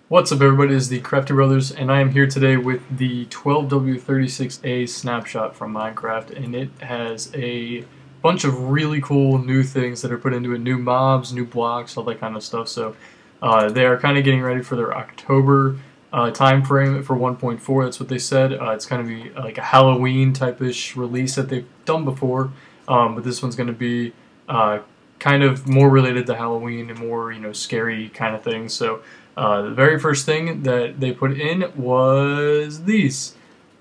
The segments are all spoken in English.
What's up, everybody? It's the Crafty Brothers, and I am here today with the 12W36A Snapshot from Minecraft, and it has a bunch of really cool new things that are put into it, new mobs, new blocks, all that kind of stuff. So they are kind of getting ready for their October time frame for 1.4. That's what they said. It's going to be like a Halloween type-ish release that they've done before, but this one's going to be kind of more related to Halloween and more, scary kind of things. So the very first thing that they put in was these.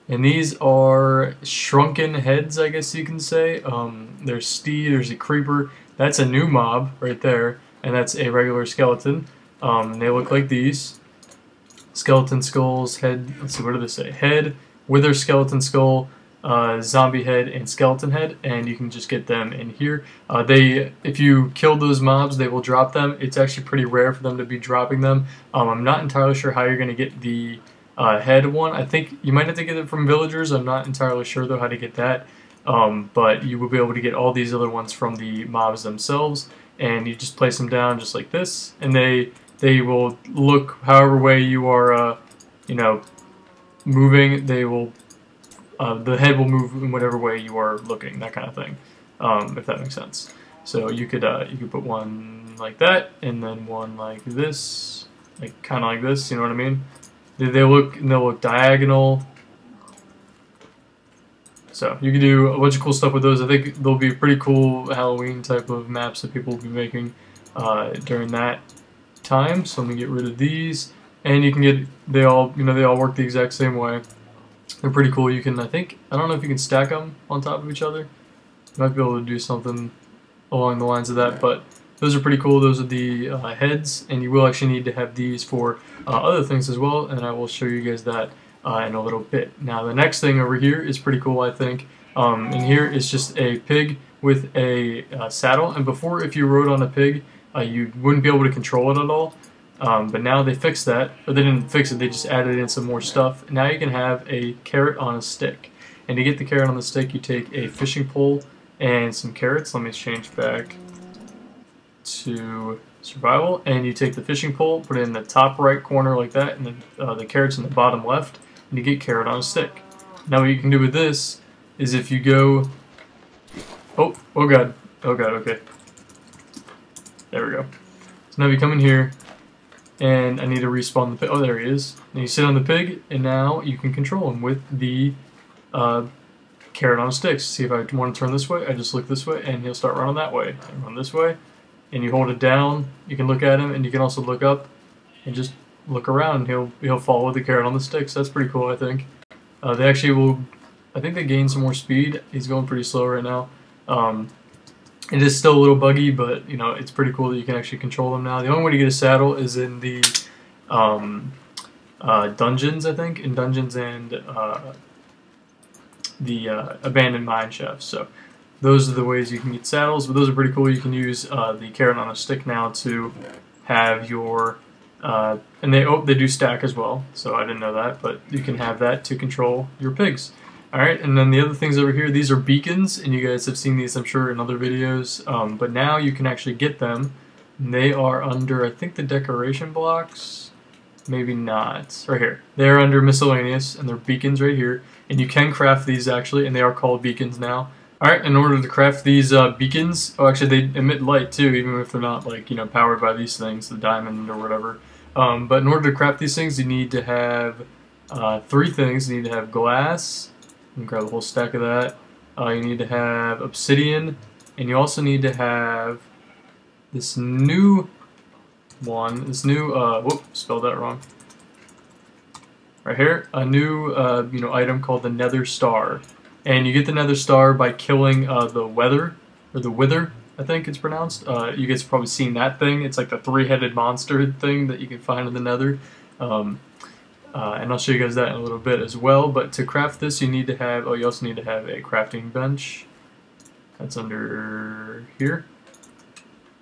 And these are shrunken heads, I guess you can say. There's Steed, there's a creeper. That's a new mob right there. And that's a regular skeleton. They look like these. Skeleton skulls, head, let's see, what do they say? Head, wither skeleton skull, zombie head, and skeleton head, and you can just get them in here. If you kill those mobs, they will drop them. It's actually pretty rare for them to be dropping them. I'm not entirely sure how you're going to get the head one. I think you might have to get it from villagers. I'm not entirely sure though how to get that, but you will be able to get all these other ones from the mobs themselves, and you just place them down just like this, and they will look however way you are, moving. They will. The head will move in whatever way you are looking, that kind of thing, if that makes sense. So you could put one like that, and then one like this, like kind of like this. You know what I mean? They'll look diagonal. So you can do a bunch of cool stuff with those. I think they'll be pretty cool Halloween type of maps that people will be making during that time. So let me get rid of these, and you can get they all work the exact same way. They're pretty cool. You can, I don't know if you can stack them on top of each other. You might be able to do something along the lines of that, but those are pretty cool. Those are the heads, and you will actually need to have these for other things as well, and I will show you guys that in a little bit. Now, the next thing over here is pretty cool, I think. In here is just a pig with a saddle, and before, if you rode on a pig, you wouldn't be able to control it at all. But now they fixed that, or they didn't fix it, they just added in some more stuff. Now you can have a carrot on a stick. And to get the carrot on the stick, you take a fishing pole and some carrots. Let me change back to survival. And you take the fishing pole, put it in the top right corner like that, and then the carrot's in the bottom left, and you get carrot on a stick. Now what you can do with this is if you go... Oh god, okay. There we go. So now you come in here, and I need to respawn the pig. Oh, there he is. And you sit on the pig, and now you can control him with the carrot on a stick. See, if I want to turn this way, I just look this way, and he'll start running that way. And run this way, and you hold it down. You can look at him, and you can also look up and just look around. And he'll follow the carrot on the stick. So that's pretty cool, I think. They actually will. I think they gain some more speed. He's going pretty slow right now. It is still a little buggy, but it's pretty cool that you can actually control them now. The only way to get a saddle is in the dungeons, I think, in dungeons and the abandoned mine shafts. So those are the ways you can get saddles, but those are pretty cool. You can use the carrot on a stick now to have your and they do stack as well. So I didn't know that, but you can have that to control your pigs. Alright, and then the other things over here, these are beacons, and you guys have seen these, I'm sure, in other videos, but now you can actually get them. They are under, I think, the decoration blocks, maybe not, right here. They're under miscellaneous, and they're beacons right here, and you can craft these, actually, and they are called beacons now. Alright, in order to craft these beacons, oh, actually, they emit light, too, even if they're not, like, powered by these things, the diamond or whatever. But in order to craft these things, you need to have three things. You need to have glass. You can grab a whole stack of that. You need to have obsidian, and you also need to have this new one. This new whoop, spelled that wrong. Right here, a new item called the Nether Star, and you get the Nether Star by killing the Wither, or the Wither, I think it's pronounced. You guys have probably seen that thing. It's like the three-headed monster thing that you can find in the Nether. And I'll show you guys that in a little bit as well. But to craft this, you need to have, you also need to have a crafting bench. That's under here.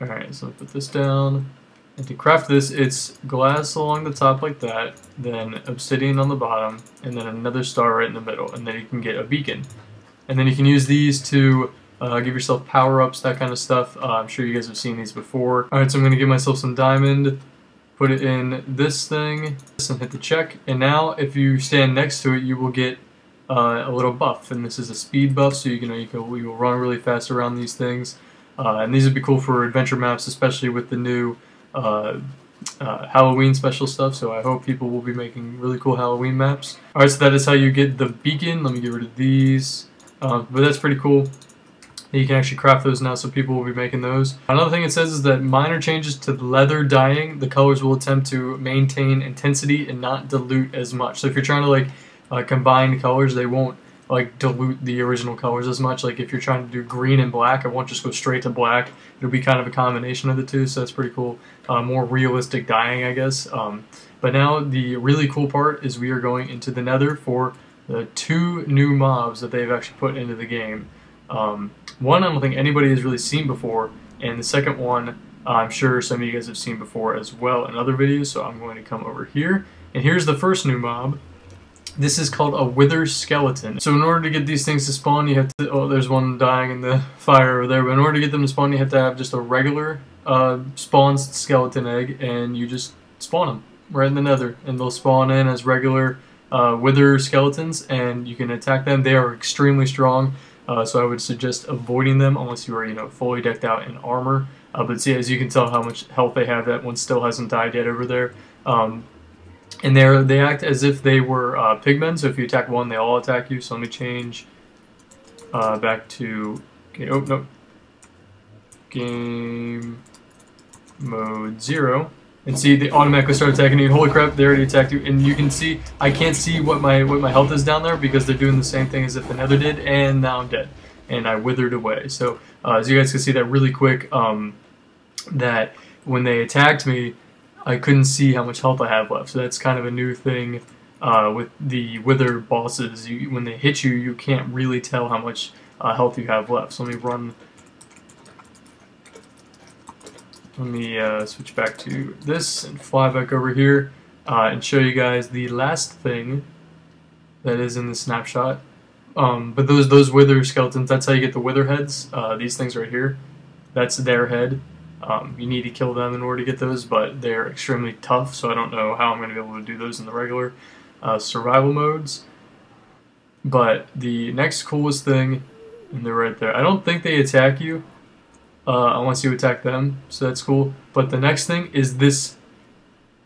Alright, so I'll put this down. And to craft this, it's glass along the top like that, then obsidian on the bottom, and then another star right in the middle, and then you can get a beacon. And then you can use these to give yourself power-ups, that kind of stuff. I'm sure you guys have seen these before. Alright, so I'm going to give myself some diamond, put it in this thing, and hit the check. And now, if you stand next to it, you will get a little buff, and this is a speed buff, so you will run really fast around these things. And these would be cool for adventure maps, especially with the new Halloween special stuff. So I hope people will be making really cool Halloween maps. Alright, so that is how you get the beacon. Let me get rid of these. But that's pretty cool. You can actually craft those now, so people will be making those. Another thing it says is that minor changes to leather dyeing, the colors will attempt to maintain intensity and not dilute as much. So if you're trying to combine colors, they won't dilute the original colors as much. Like if you're trying to do green and black, it won't just go straight to black. It'll be kind of a combination of the two, so that's pretty cool. More realistic dyeing, I guess. But now the really cool part is we are going into the Nether for the 2 new mobs that they've actually put into the game. One I don't think anybody has really seen before, and the second one I'm sure some of you guys have seen before as well in other videos, so I'm going to come over here. And here's the first new mob. This is called a wither skeleton. So in order to get these things to spawn, you have to, oh, there's one dying in the fire over there, but in order to get them to spawn, you have to have just a regular spawned skeleton egg, and you just spawn them right in the Nether, and they'll spawn in as regular wither skeletons, and you can attack them. They are extremely strong, so I would suggest avoiding them unless you are, fully decked out in armor. But see, as you can tell how much health they have, that one still hasn't died yet over there. And they act as if they were pigmen, so if you attack one, they all attack you. So let me change back to, okay, oh, no, game mode 0. And see, they automatically start attacking you. Holy crap, they already attacked you. And you can see, I can't see what my health is down there because they're doing the same thing as if the Nether did, and now I'm dead. And I withered away. So as you guys can see that really quick, that when they attacked me, I couldn't see how much health I have left. So that's kind of a new thing with the wither bosses. When they hit you, you can't really tell how much health you have left. So let me run. Let me switch back to this and fly back over here and show you guys the last thing that is in the snapshot. But those wither skeletons, that's how you get the wither heads. These things right here, that's their head. You need to kill them in order to get those, but they're extremely tough, so I don't know how I'm going to be able to do those in the regular survival modes. But the next coolest thing, and they're right there, I don't think they attack you unless you attack them, so that's cool. But the next thing is this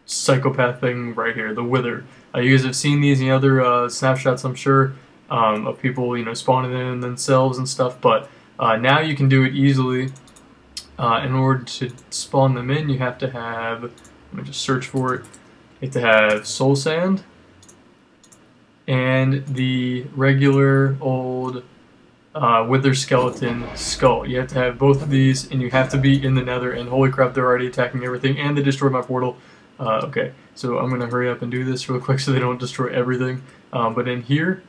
psychopath thing right here, the wither. You guys have seen these in other snapshots, I'm sure, of people spawning in themselves and stuff, but now you can do it easily. In order to spawn them in, you have to have, let me just search for it, you have to have soul sand and the regular old wither skeleton skull. You have to have both of these, and you have to be in the Nether, and holy crap, they're already attacking everything, and they destroyed my portal. Okay, so I'm going to hurry up and do this real quick so they don't destroy everything. But in here,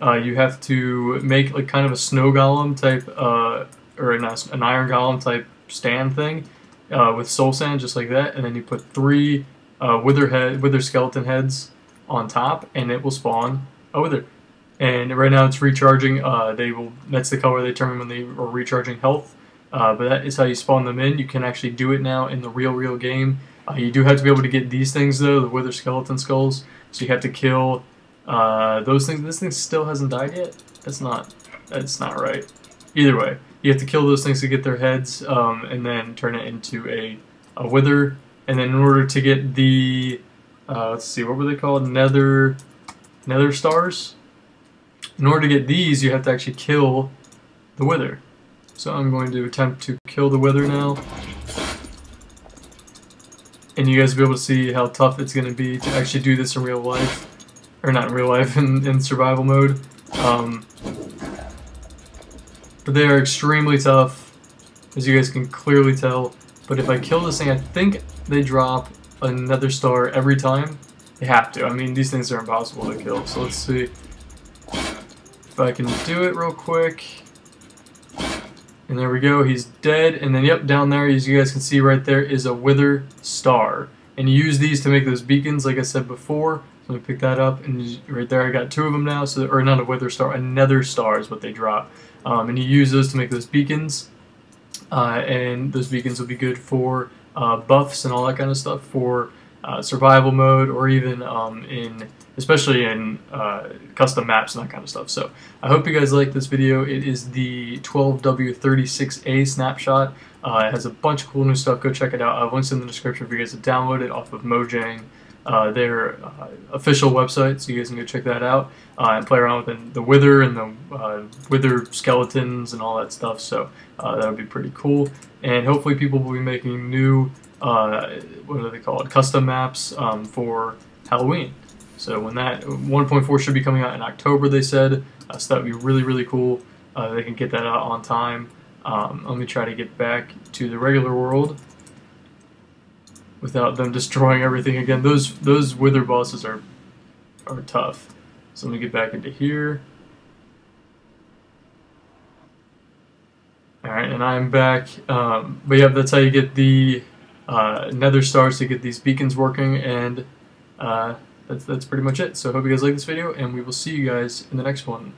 you have to make like kind of a snow golem type, or an iron golem type stand thing with soul sand, just like that, and then you put 3 wither skeleton heads on top, and it will spawn a wither. And right now it's recharging. That's the color they determine when they are recharging health. But that is how you spawn them in. You can actually do it now in the real game. You do have to be able to get these things though, the wither skeleton skulls. So you have to kill those things. This thing still hasn't died yet. That's not right. Either way, you have to kill those things to get their heads, and then turn it into a wither. And then in order to get the, let's see, what were they called? Nether stars. In order to get these, you have to actually kill the wither. So I'm going to attempt to kill the wither now. And you guys will be able to see how tough it's going to be to actually do this in real life. Or not in real life, in survival mode. But they are extremely tough, as you guys can clearly tell. But if I kill this thing, I think they drop another star every time. They have to. I mean, these things are impossible to kill. So let's see if I can do it real quick. And there we go, he's dead. And then, yep, down there, as you guys can see right there, is a wither star. And you use these to make those beacons, like I said before. So let me pick that up, and right there, I got 2 of them now. So, or not a wither star, a nether star is what they drop. And you use those to make those beacons. And those beacons will be good for buffs and all that kind of stuff for survival mode, or even especially in custom maps and that kind of stuff. So I hope you guys like this video. It is the 12W36A snapshot. It has a bunch of cool new stuff. Go check it out. I have links in the description for you guys to download it off of Mojang, their official website, so you guys can go check that out and play around with the wither and the wither skeletons and all that stuff. So that would be pretty cool. And hopefully people will be making new, what do they call it, custom maps for Halloween. So when that 1.4 should be coming out in October, they said, so that would be really, really cool. They can get that out on time. Let me try to get back to the regular world without them destroying everything again. Those wither bosses are tough. So let me get back into here. Alright, and I'm back. But yeah, that's how you get the nether stars to get these beacons working, and that's pretty much it. So I hope you guys like this video, and we will see you guys in the next one.